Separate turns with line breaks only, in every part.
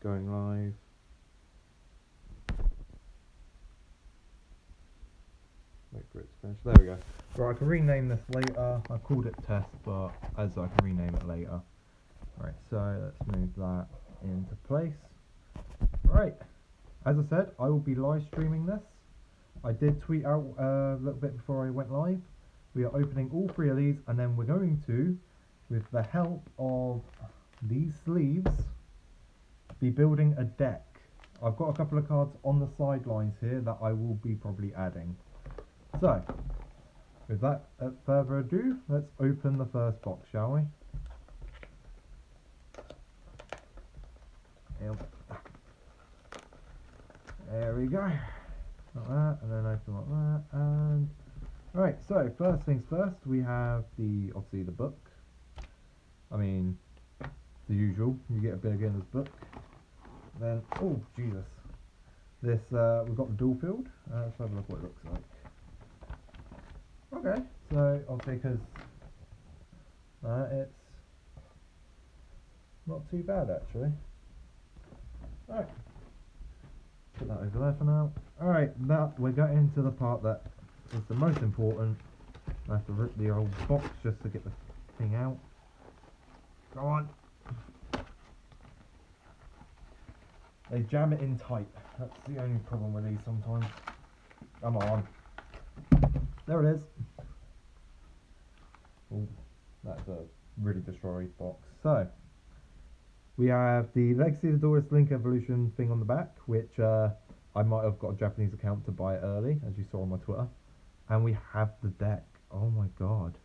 going live. Wait for it to finish. There we go. Right, I can rename this later. I called it test, but as I can rename it later. Right, so let's move that into place. Right, as I said, I will be live streaming this. I did tweet out a little bit before I went live. We are opening all 3 of these, and then we're going to, with the help of these sleeves, be building a deck. I've got a couple of cards on the sidelines here that I will be probably adding. So, without further ado, let's open the first box, shall we? There we go. Like that, and then open like that, and right. So first things first, we have obviously the book. I mean, the usual. You get a beginner's book. Then, oh Jesus, this we've got the dual field. Let's have a look what it looks like. Okay, so obviously because it's not too bad actually. Alright, put that over there for now. Alright, now we're getting into the part that is the most important. I have to rip the old box just to get the thing out. Go on. They jam it in tight. That's the only problem with these sometimes. Come on. There it is. Ooh, that's a really destroyed box. So, we have the Legacy of the Doris Link Evolution thing on the back, which I might have got a Japanese account to buy early, as you saw on my Twitter. And we have the deck. Oh my god.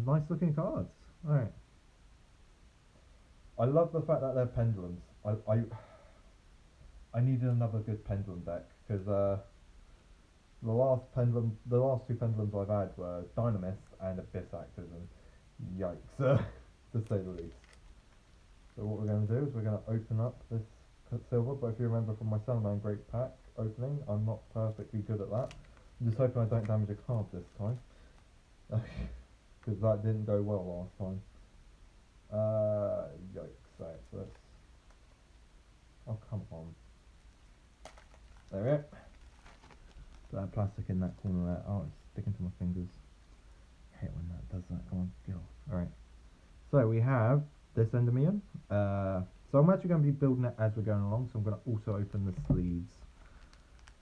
Nice looking cards. Alright. I love the fact that they're pendulums. I needed another good pendulum deck, because the last 2 pendulums I've had were Dynamist and Abyss Actors, and yikes, to say the least. So what we're going to do is we're going to open up this silver, but if you remember from my Sunland Great Pack opening, I'm not perfectly good at that. I'm just hoping I don't damage a card this time, because that didn't go well last time. Yikes, right, so let's... Oh, come on. There we go. Put that plastic in that corner there. Oh, it's sticking to my fingers. I hate when that does that. Come on, get off. Alright. So we have this Endymion. So I'm actually going to be building it as we're going along, so I'm going to also open the sleeves.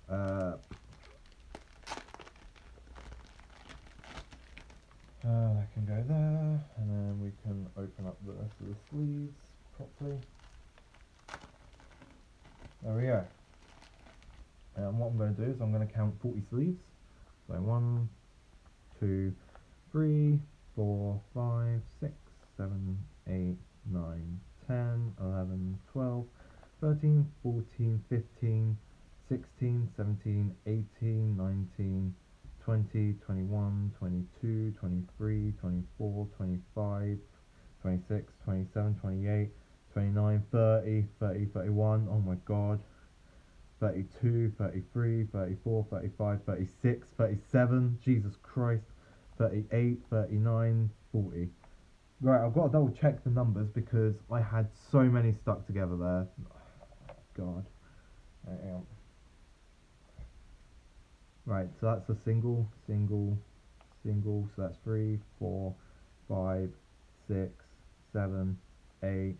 That can go there, and then we can open up the rest of the sleeves properly. There we go. And what I'm going to do is I'm going to count 40 sleeves. So 1, 2, 3, 4, 5, 6, 7, 8, 9, 10, 11, 12, 13, 14, 15, 16, 17, 18, 19, 20, 21, 22, 23, 24, 25, 26, 27, 28, 29, 30, 30, 31, oh my god, 32, 33, 34, 35, 36, 37, Jesus Christ, 38, 39, 40. Right, I've got to double check the numbers because I had so many stuck together there. God. Right, so that's a single, so that's 3, 4, 5, 6, 7, 8,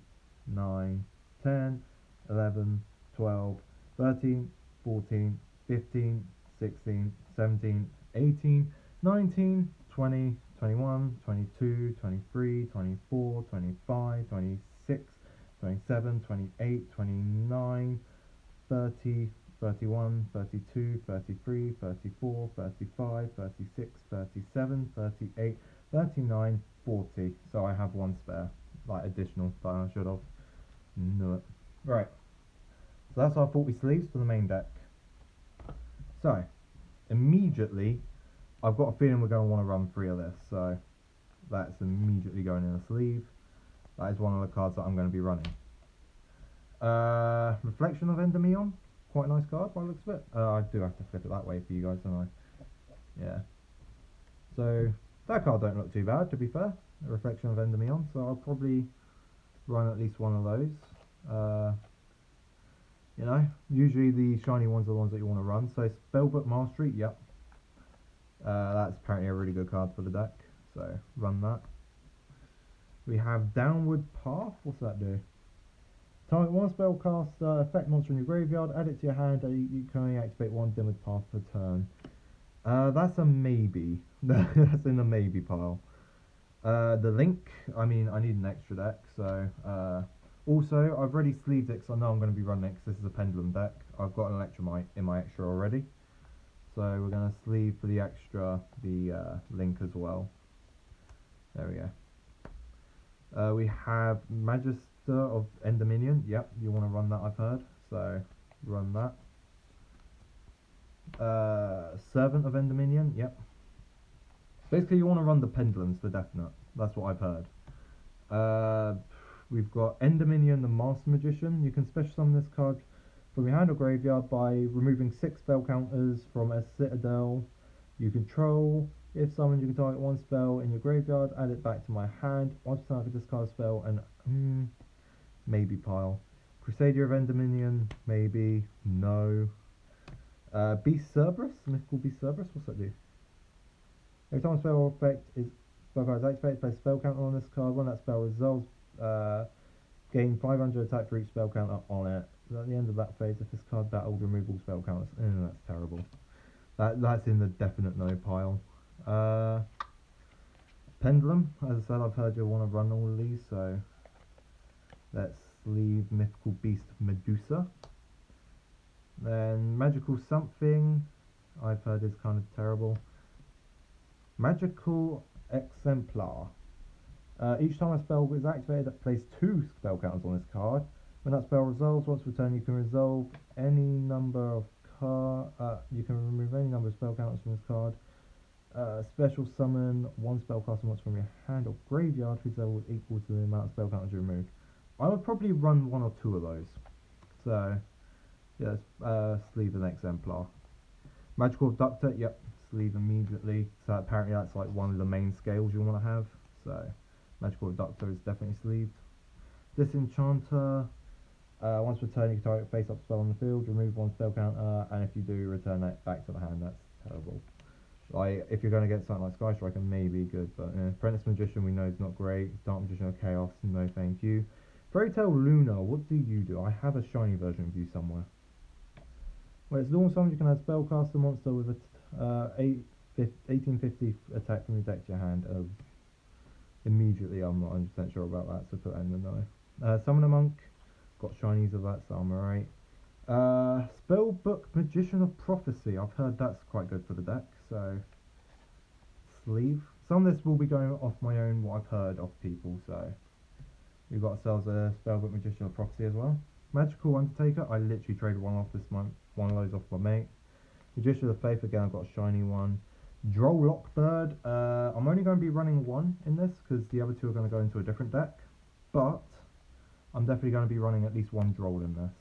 9, 10, 11, 12, 13, 14, 15, 16, 17, 18, 19, 20, 21, 22, 23, 24, 25, 26, 27, 28, 29, 30, 31, 32, 33, 34, 35, 36, 37, 38, 39, 40. So I have one spare, like additional, but I should have. Knew it. Right. So that's our 40 sleeves for the main deck. So, immediately, I've got a feeling we're going to want to run 3 of this. So, that's immediately going in a sleeve. That is one of the cards that I'm going to be running. Reflection of Endymion. Quite a nice card by the looks of it. I do have to flip it that way for you guys, don't I? Yeah. So, that card don't look too bad, to be fair. A Reflection of Endymion. So, I'll probably run at least one of those. Uh, you know, usually the shiny ones are the ones that you want to run. So Spellbook Mastery, yep. That's apparently a really good card for the deck. So run that. We have Downward Path. What's that do? Target one spell cast effect monster in your graveyard, add it to your hand, and you can only activate one Downward Path per turn. That's a maybe. That's in the maybe pile. The link, I mean, I need an extra deck, so also I've already sleeved it because I know I'm going to be running it because this is a pendulum deck. I've got an Electromite in my extra already, so we're going to sleeve for the extra the link as well. There we go. We have Magister of Endymion. Yep, you want to run that, I've heard, so run that. Servant of Endymion. Yep. Basically, you want to run the pendulums for definite. That's what I've heard. We've got Endymion, the Master Magician. You can special summon this card from your hand or graveyard by removing 6 spell counters from a citadel you control. If summoned, you can target one spell in your graveyard, add it back to my hand. Once per turn, I can discard a spell and maybe pile. Crusader of Endymion, maybe, no. Beast Cerberus, Mythical Beast Cerberus, what's that do? Every time a spell effect is activated, place a spell counter on this card. When that spell resolves, gain 500 attack for each spell counter on it. At the end of that phase, if this card battled, remove all spell counters. That's terrible. That's in the definite no pile. Pendulum, as I said, I've heard you'll want to run all of these, so let's leave Mythical Beast Medusa. Then Magical Something, I've heard is kind of terrible. Magical Exemplar. Each time a spell is activated, place 2 spell counters on this card. When that spell resolves, once per turn, you can resolve any number of you can remove any number of spell counters from this card. Special summon 1 spellcaster once from your hand or graveyard, whose level is equal to the amount of spell counters you removed. I would probably run 1 or 2 of those. So, yeah, sleeve an Exemplar. Magical Abductor, yep, sleeve immediately. So apparently that's like one of the main scales you want to have. So Magical Abductor is definitely sleeved. Disenchanter, once per turn you can target face up spell on the field, remove 1 spell counter, and if you do, return it back to the hand. That's terrible. Like, if you're going to get something like Sky Striker, maybe good, but Apprentice Magician we know is not great. Dark Magician of Chaos, no thank you. Fairy Tale Luna, what do you do? I have a shiny version of you somewhere. When it's normal summon, you can add Spellcaster monster with a 1850 attack from your deck to your hand. Immediately, I'm not 100% sure about that, so put that in the no. Summoner Monk, got shinies of that, so I'm alright. Spellbook Magician of Prophecy, I've heard that's quite good for the deck, so sleeve. Some of this will be going off my own, what I've heard of people, so we've got ourselves a Spellbook Magician of Prophecy as well. Magical Undertaker, I literally traded one off this month, one of those off my mate. Magician of Faith, again I've got a shiny one. Droll Lockbird, I'm only going to be running 1 in this because the other 2 are going to go into a different deck, but I'm definitely going to be running at least 1 Droll in this.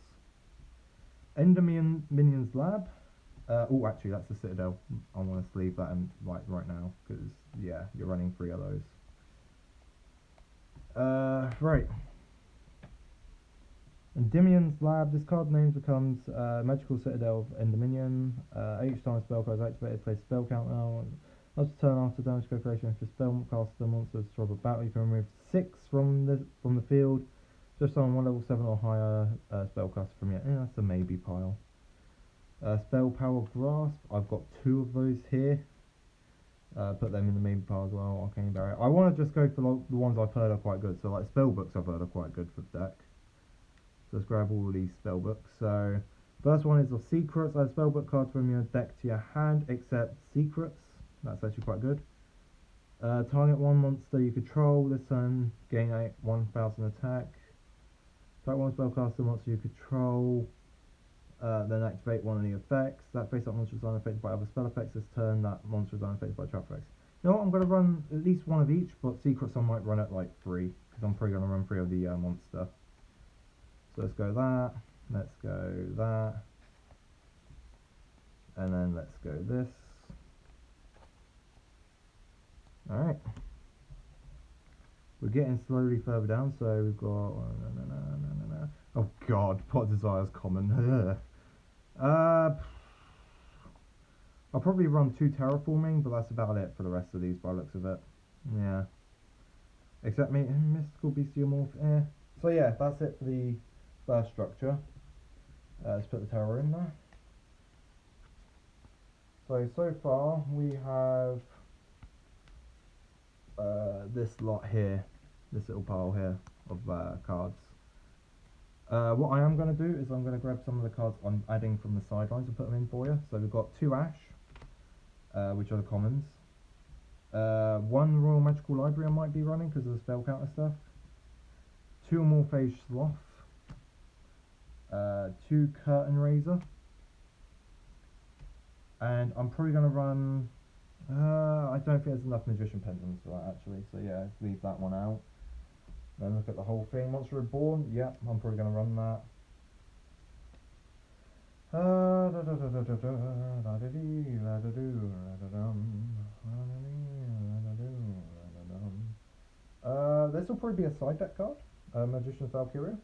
Endymion Minions Lab, oh actually that's the Citadel, I want to sleeve that in right now because yeah, you're running 3 of those. Right. Endymion's Lab, this card name becomes Magical Citadel of Endymion. Each time a spell card is activated, place a spell counter. Let's turn after damage calculation. If the spellcaster monster destroys a battle, you can remove 6 from the field. Just summon 1 level 7 or higher spellcaster from your. That's a maybe pile. Spell Power Grasp, I've got 2 of those here. Put them in the maybe pile as well. Arcane Barrier. I want to just go for like, the ones I've heard are quite good. So like Spellbooks I've heard are quite good for the deck. So let's grab all these spellbooks. So first one is of Secrets. Add a spellbook card from your deck to your hand, except Secrets. That's actually quite good. Target 1 monster you control. This turn gain 1000 attack. Target 1 spellcaster monster you control. Then activate 1 of the effects. That face-up monster is unaffected by other spell effects. This turn that monster is unaffected by trap effects. You know what? I'm going to run at least 1 of each, but Secrets I might run at like 3 because I'm probably going to run 3 of the monster. So let's go that, let's go that, and then let's go this. Alright. We're getting slowly further down, so we've got... Oh god, Pot Desire's common. uh, I'll probably run 2 terraforming, but that's about it for the rest of these by the looks of it. Yeah. Except me, mystical bestiomorph, eh. So yeah, that's it for the first structure. Let's put the terror in there. So far we have this lot here, this little pile here of cards. What I am going to do is I'm going to grab some of the cards I'm adding from the sidelines and put them in for you. So we've got 2 Ash, which are the commons. 1 Royal Magical Library I might be running because of the spell counter stuff. 2 Morphage Sloth. 2 Curtain Raiser. And I'm probably going to run... I don't think there's enough Magician Pendulums for that actually, so yeah, leave that one out. Then look at the whole thing. Monster Reborn, yep, I'm probably going to run that. This will probably be a side deck card. Magician's Valkyria.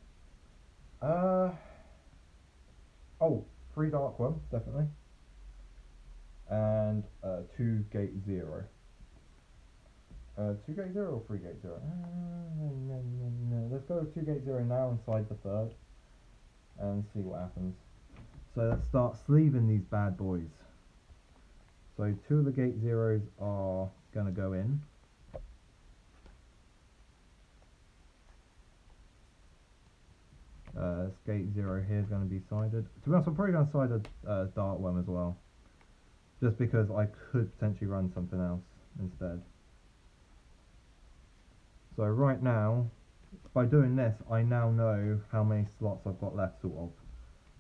Oh, 3 Dark One, definitely. And 2 Gate 0. 2 Gate 0 or 3 Gate 0? No. Let's go with 2 Gate 0 now inside the 3rd. And see what happens. So let's start sleeving these bad boys. So 2 of the Gate Zeros are going to go in. This Gate 0 here is going to be sided. To be honest, I'm probably going to side a Dark Worm as well. Just because I could potentially run something else instead. So right now, by doing this, I now know how many slots I've got left, sort of.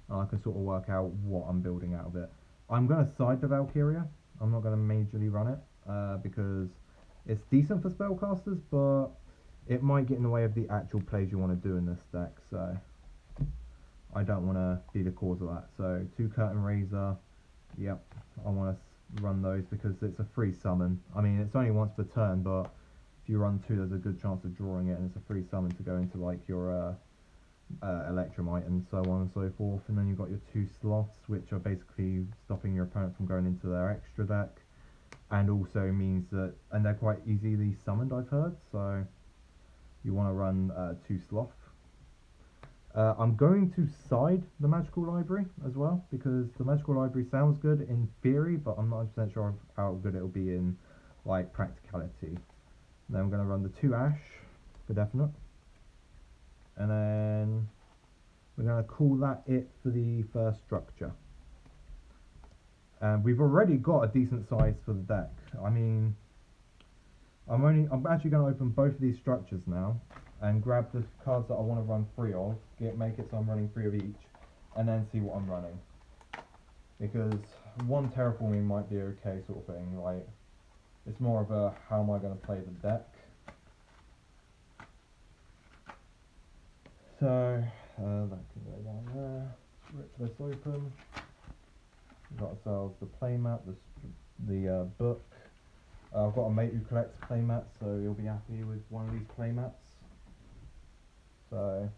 And I can sort of work out what I'm building out of it. I'm going to side the Valkyria. I'm not going to majorly run it, because it's decent for spellcasters, but it might get in the way of the actual plays you want to do in this deck, so I don't want to be the cause of that. So 2 Curtain Raiser, yep, I want to run those because it's a free summon. I mean, it's only once per turn, but if you run 2, there's a good chance of drawing it, and it's a free summon to go into like your Electromite and so on and so forth. And then you've got your 2 sloths, which are basically stopping your opponent from going into their extra deck, and also means that, and they're quite easily summoned, I've heard, so you want to run 2 sloth. I'm going to side the Magical Library as well, because the Magical Library sounds good in theory, but I'm not 100% sure how good it'll be in like practicality. Then I'm going to run the 2 Ash for definite, and then we're going to call that it for the first structure. And we've already got a decent size for the deck. I mean, I'm actually going to open both of these structures now and grab the cards that I want to run 3 of, make it so I'm running 3 of each, and then see what I'm running. Because 1 terraforming might be okay sort of thing. Like, it's more of a how am I going to play the deck. So that can go down there. Rip this open. We've got ourselves the playmat, the book. I've got a mate who collects playmats, so he'll be happy with one of these playmats. So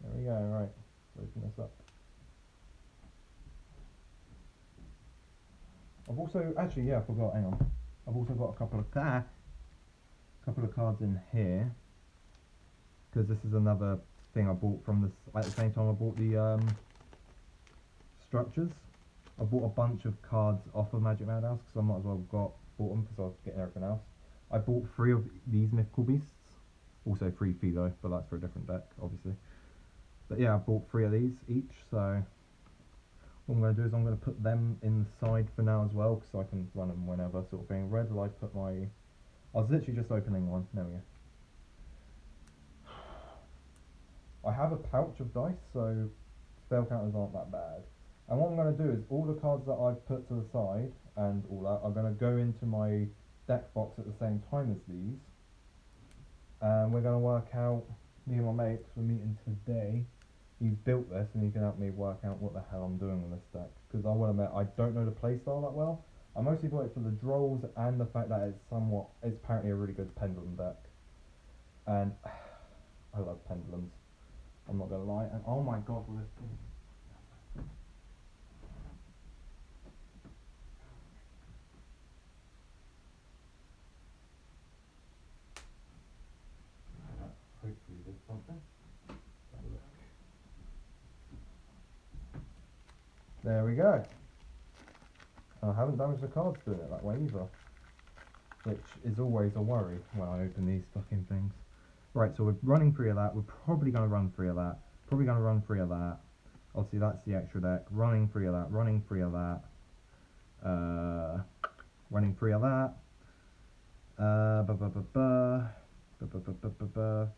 there we go. Right, let's open this up. I've also actually I forgot. Hang on. I've also got a couple of cards in here, because this is another thing I bought from this at the same time I bought the structures. I bought a bunch of cards off of Magic Madhouse because I might as well bought them because I was getting everything else. I bought 3 of these mythical beasts, also 3 Philo, but that's for a different deck obviously. But yeah, I bought 3 of these each, so what I'm going to do is I'm going to put them in the side for now as well, because I can run them whenever sort of thing. Red will I put my... I was literally just opening one. There we go. I have a pouch of dice, so spell counters aren't that bad. And what I'm going to do is all the cards that I've put to the side and all that are going to go into my deck box at the same time as these. And we're going to work out, me and my mate, because we're meeting today, he's built this and he can help me work out what the hell I'm doing with this deck. Because I want to admit, I don't know the playstyle that well. I mostly play it for the draws and the fact that it's apparently a really good pendulum deck. And I love pendulums. I'm not gonna lie. And oh my god, will this thing. Hopefully there's something. Have a look. There we go. I haven't damaged the cards doing it that way either, which is always a worry when I open these fucking things. Right, so we're running 3 of that. We're probably going to run 3 of that. Probably going to run 3 of that. Obviously that's the extra deck. Running 3 of that. Running 3 of that. Running 3 of that.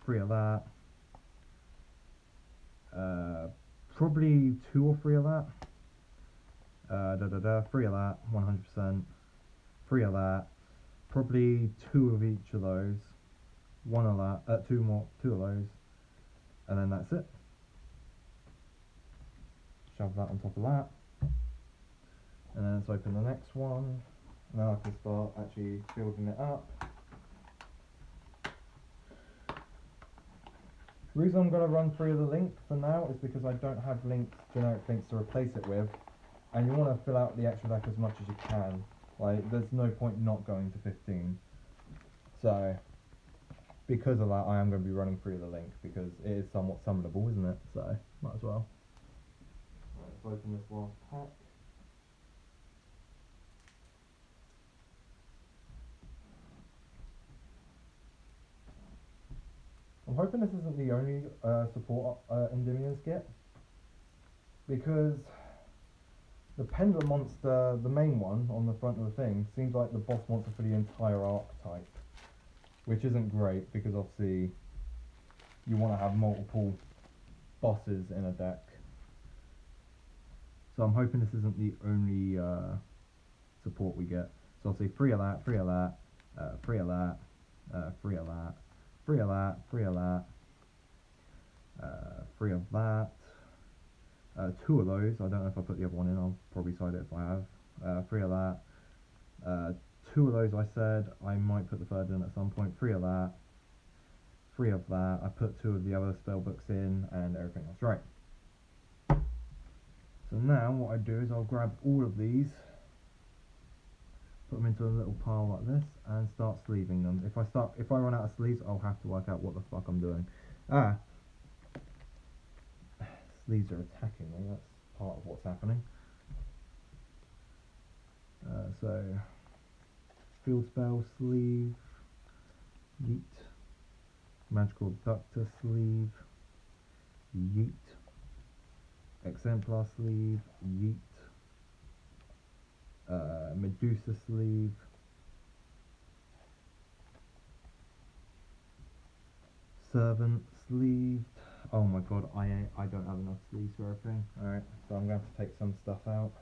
3 of that. Probably 2 or 3 of that. 3 of that, 100%. 3 of that. Probably 2 of each of those. 1 of that. 2 of those. And then that's it. Shove that on top of that. And then let's open the next one. Now I can start actually building it up. The reason I'm going to run 3 of the link for now is because I don't have generic links to replace it with. And you want to fill out the extra deck as much as you can. Like, there's no point not going to 15. So, because of that, I am going to be running 3 of the link, because it is somewhat summonable, isn't it? So, might as well. Right, let's open this last pack. I'm hoping this isn't the only support Endymions get, because the Pendulum monster, the main one on the front of the thing, seems like the boss monster for the entire archetype, which isn't great because obviously you want to have multiple bosses in a deck. So I'm hoping this isn't the only support we get. So I'll say 3 of that, 3 of that, 3 of that, 3 of that, 3 of that, 3 of that, 3 of that. 2 of those. I don't know if I put the other one in. I'll probably cite it if I have. 3 of that. 2 of those I said. I might put the third in at some point. 3 of that. 3 of that. I put 2 of the other spell books in and everything else. Right. So now what I do is I'll grab all of these, put them into a little pile like this, and start sleeving them. If I run out of sleeves, I'll have to work out what the fuck I'm doing. Sleeves are attacking me, that's part of what's happening. So, field spell sleeve, yeet, magical ductor sleeve, yeet, exemplar sleeve, yeet, Medusa sleeve, servant sleeved. Oh my god, I don't have enough sleeves for everything. Alright, so I'm going to have to take some stuff out.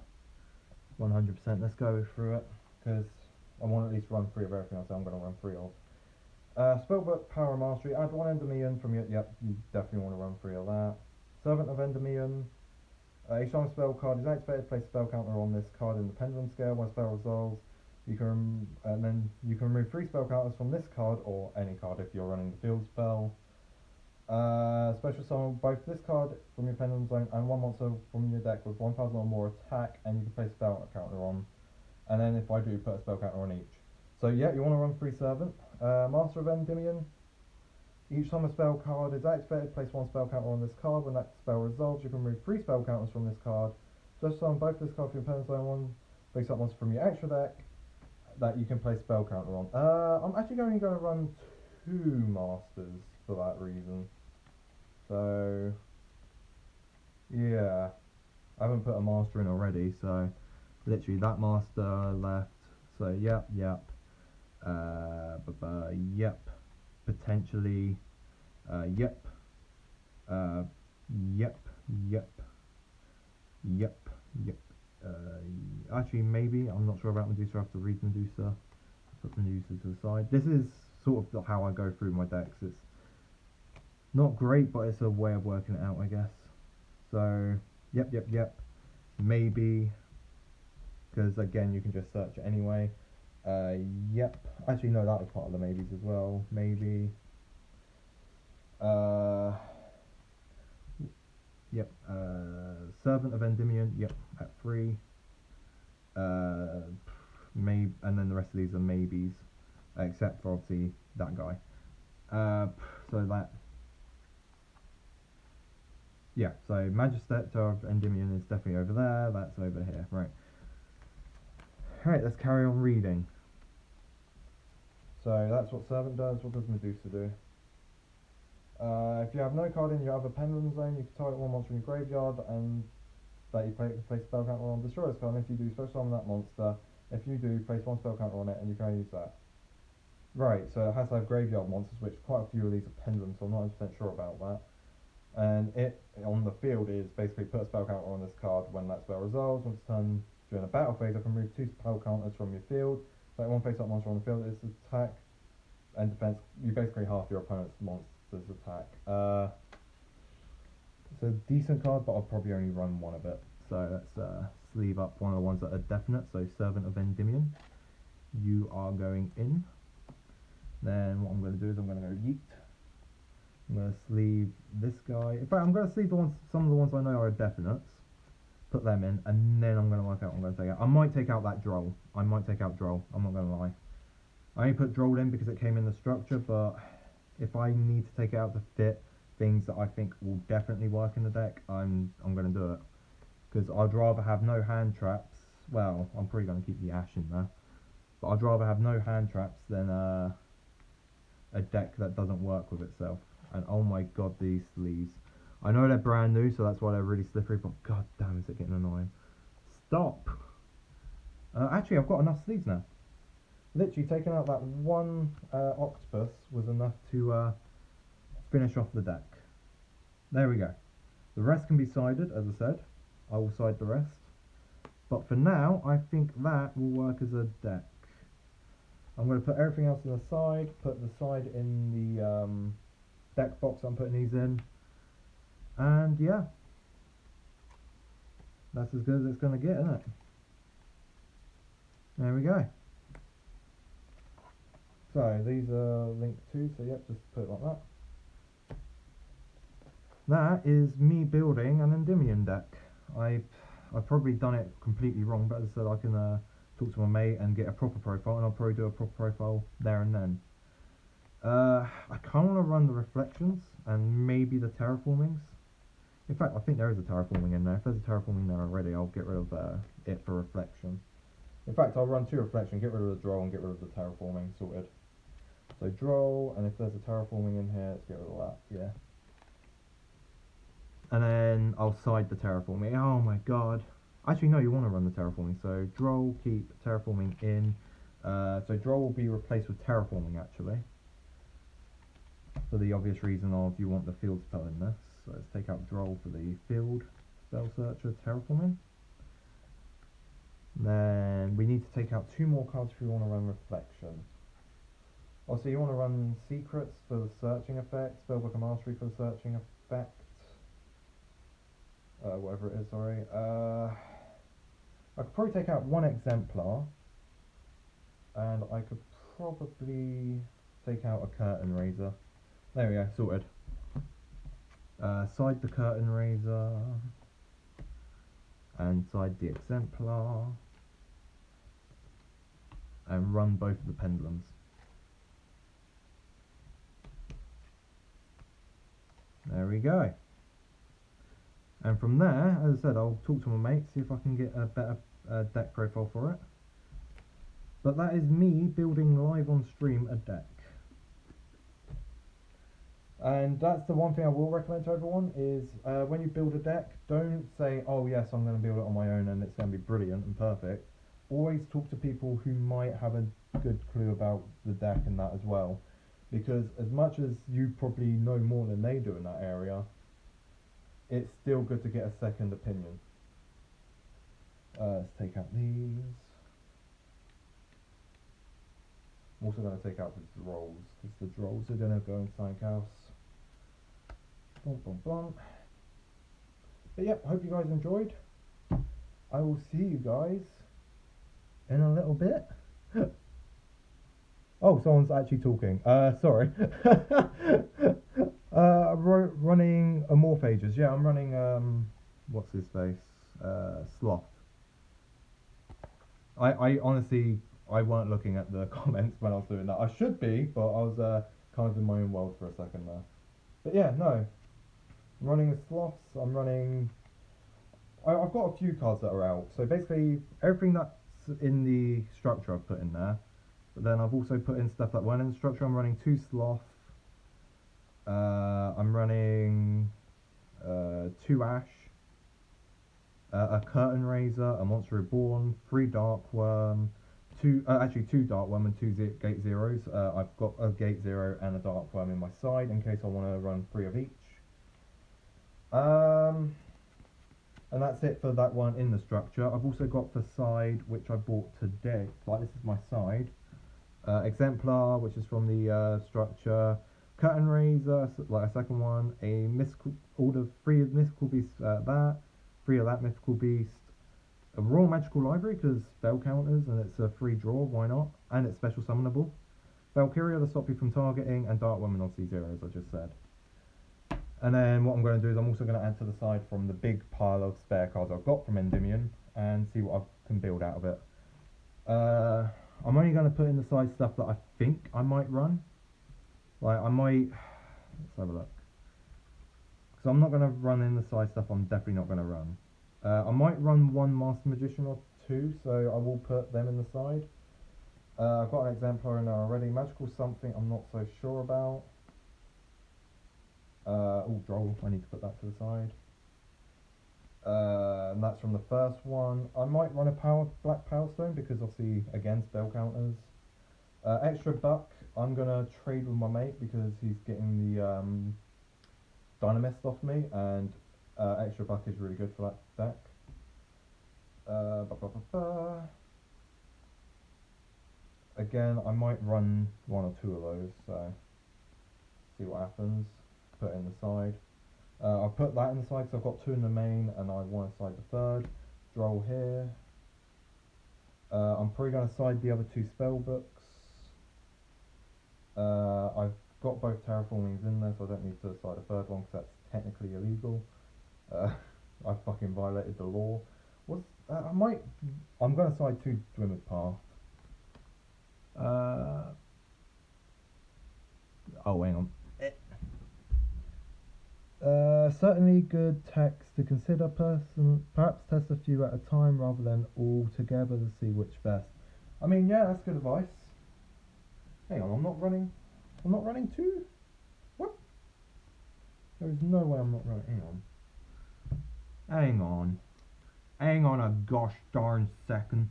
100%, let's go through it, because I want to at least run 3 of everything else. I'm going to run 3 of. Spellbook, Power Mastery, add 1 Endymion from your, yep, you definitely want to run 3 of that. Servant of Endymion, each time a spell card is activated, place a spell counter on this card in the pendulum scale. When a spell resolves, you can and then you can remove 3 spell counters from this card or any card if you're running the field spell. Special summon both this card from your pendulum zone and 1 monster from your deck with 1000 or more attack, and you can place a spell counter on. And then if I do, put a spell counter on each. So yeah, you want to run 3 servant. Master of Endymion. Each time a spell card is activated, place 1 spell counter on this card. When that spell resolves, you can remove 3 spell counters from this card. Just summon both this card from your pendulum zone, 1 face up monster from your extra deck that you can place spell counter on. I'm actually going to run 2 masters for that reason. So yeah, I haven't put a master in already, so literally that master left. So yep, yep, potentially, yep, actually maybe, I'm not sure about Medusa, I have to read Medusa, put Medusa to the side. This is sort of how I go through my decks. It's not great, but it's a way of working it out, I guess. So yep, maybe, because again you can just search it anyway. Yep, actually no, that was part of the maybes as well. Maybe Yep. Servant of Endymion. Yep. At 3. Maybe, and then the rest of these are maybes, except for obviously that guy. So that. Yeah. So Magister of Endymion is definitely over there. That's over here. Right. Alright, let's carry on reading. So that's what Servant does. What does Medusa do? If you have no card in your other pendulum zone, you can target one monster in your graveyard and that you place a spell counter on. Destroy this card, and if you do, special summon that monster. If you do, place one spell counter on it, and you can only use that. Right, so it has to have graveyard monsters, which quite a few of these are pendulums, so I'm not 100% sure about that. And it, on the field, is basically put a spell counter on this card when that spell resolves. Once it's done during a battle phase, I can remove 2 spell counters from your field. So one face up monster on the field is attack and defense. You basically half your opponent's monster's attack. It's a decent card, but I'll probably only run one of it. So let's sleeve up one of the ones that are definite. So Servant of Endymion, you are going in. Then what I'm going to do is I'm going to go yeet. I'm going to sleeve this guy. In fact, I'm going to sleeve some of the ones I know are definites. Put them in, and then I'm going to work out what I'm going to take out. I might take out that Droll. I might take out Droll. I'm not going to lie. I only put Droll in because it came in the structure, but if I need to take it out to fit things that I think will definitely work in the deck, I'm going to do it. Because I'd rather have no hand traps. Well, I'm probably going to keep the Ash in there. But I'd rather have no hand traps than a deck that doesn't work with itself. And oh my god, these sleeves. I know they're brand new, so that's why they're really slippery, but god damn, is it getting annoying. Stop! Actually, I've got enough sleeves now. Literally, taking out that one octopus was enough to finish off the deck. There we go. The rest can be sided, as I said. I will side the rest. But for now, I think that will work as a deck. I'm going to put everything else on the side, put the side in the deck box I'm putting these in. And yeah, that's as good as it's going to get, isn't it? There we go. So these are linked too, so yep, just put it like that. That is me building an Endymion deck. I've probably done it completely wrong, but as I said, I can talk to my mate and get a proper profile, and I'll probably do a proper profile there and then. I kind of want to run the reflections and maybe the terraformings. In fact, I think there is a terraforming in there. If there's a terraforming there already, I'll get rid of it for reflection. In fact, I'll run 2 reflection, get rid of the droll and get rid of the terraforming, sorted. So droll, and if there's a terraforming in here, let's get rid of that, yeah. And then I'll side the terraforming. Oh my god. Actually, no, you want to run the terraforming. So droll, keep terraforming in. So droll will be replaced with terraforming, actually. For the obvious reason of you want the field spell in this. So let's take out droll for the field spell searcher terraforming. Then we need to take out 2 more cards if we want to run reflection. Also, you want to run secrets for the searching effect, spellbook of mastery for the searching effect. Whatever it is, sorry. I could probably take out 1 exemplar, and I could probably take out a curtain raiser. There we go, sorted. Side the curtain raiser, and side the exemplar, and run both of the pendulums. There we go. And from there, as I said, I'll talk to my mate, see if I can get a better deck profile for it. But that is me building live on stream a deck. And that's the one thing I will recommend to everyone is when you build a deck, don't say, oh yes, I'm going to build it on my own and it's going to be brilliant and perfect. Always talk to people who might have a good clue about the deck and that as well. Because as much as you probably know more than they do in that area, it's still good to get a second opinion. Let's take out these. I'm also going to take out the drolls, because the drolls are going to go in something else. Bum, bum, bum. But yep, hope you guys enjoyed. I will see you guys in a little bit. Oh, someone's actually talking. Sorry. Running Amorphages. Yeah, I'm running what's his face? Sloth. I honestly I weren't looking at the comments when I was doing that. I should be, but I was kind of in my own world for a second there. But yeah, no. I'm running the sloths. I'm running. I've got a few cards that are out. So basically, everything that's in the structure I've put in there. But then I've also put in stuff that weren't in the structure. I'm running 2 sloth. I'm running 2 ash. A curtain raiser, a monster reborn, 3 dark worm, actually 2 dark worm and 2 gate zeros. I've got a gate zero and a dark worm in my side in case I want to run 3 of each. And that's it for that one in the structure. I've also got the side which I bought today. Like this is my side. Exemplar, which is from the structure. Curtain raiser, like a second one. A mystical, all the 3 mystical beasts. That 3 of that mythical beast. A Royal Magical Library because spell counters and it's a free draw, why not? And it's special summonable. Valkyria to stop you from targeting, and Dark Woman obviously 0 as I just said. And then what I'm going to do is I'm also going to add to the side from the big pile of spare cards I've got from Endymion and see what I can build out of it. I'm only going to put in the side stuff that I think I might run. Like I might, let's have a look. Because I'm not going to run in the side stuff I'm definitely not going to run. I might run 1 Master Magician or 2, so I will put them in the side. I've got an exemplar in there already. Magical something I'm not so sure about. Oh, Droll, I need to put that to the side. And that's from the first one. I might run a Black Power Stone because obviously, again, spell counters. Extra buck, I'm going to trade with my mate because he's getting the Dynamist off me, and extra buck is really good for that deck. Again, I might run 1 or 2 of those, so see what happens. Put it in the side. I'll put that in the side because I've got 2 in the main and I want to side the 3rd. Droll here. I'm probably going to side the other 2 spell books. I've got both terraformings in there, so I don't need to side a 3rd one because that's technically illegal. I fucking violated the law. I'm going to side 2 Dwimmer's Path. Oh, hang on. Certainly good text to consider. Perhaps test a few at a time rather than all together to see which best. I mean, yeah, that's good advice. Hang on, I'm not running 2? What? There is no way I'm not running. Hang on a gosh darn second.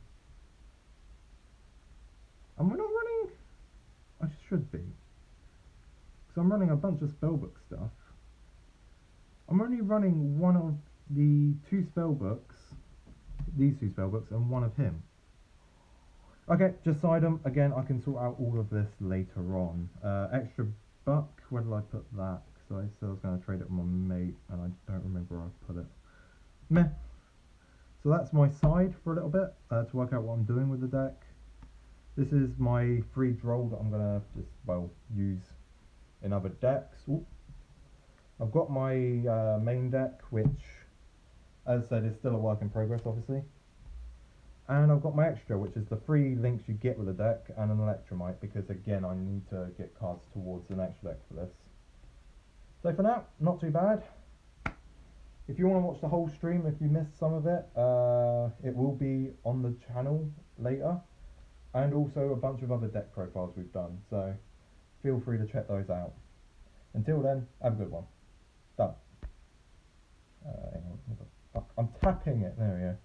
Am I not running? I should be. Because I'm running a bunch of spellbook stuff. I'm only running 1 of the 2 spellbooks, these 2 spellbooks, and 1 of him. Okay, just side them. Again, I can sort out all of this later on. Extra buck, where did I put that? Because I said I was going to trade it with my mate, and I don't remember where I put it. Meh. So that's my side for a little bit, to work out what I'm doing with the deck. This is my free droll that I'm going to just, well, use in other decks. Ooh. I've got my main deck, which, as I said, is still a work in progress, obviously. And I've got my extra, which is the 3 links you get with the deck, and an Electromite, because again, I need to get cards towards an extra deck for this. So for now, not too bad. If you want to watch the whole stream, if you missed some of it, it will be on the channel later. And also a bunch of other deck profiles we've done, so feel free to check those out. Until then, have a good one. Done. Hang on, what the fuck? I'm tapping it, there we go.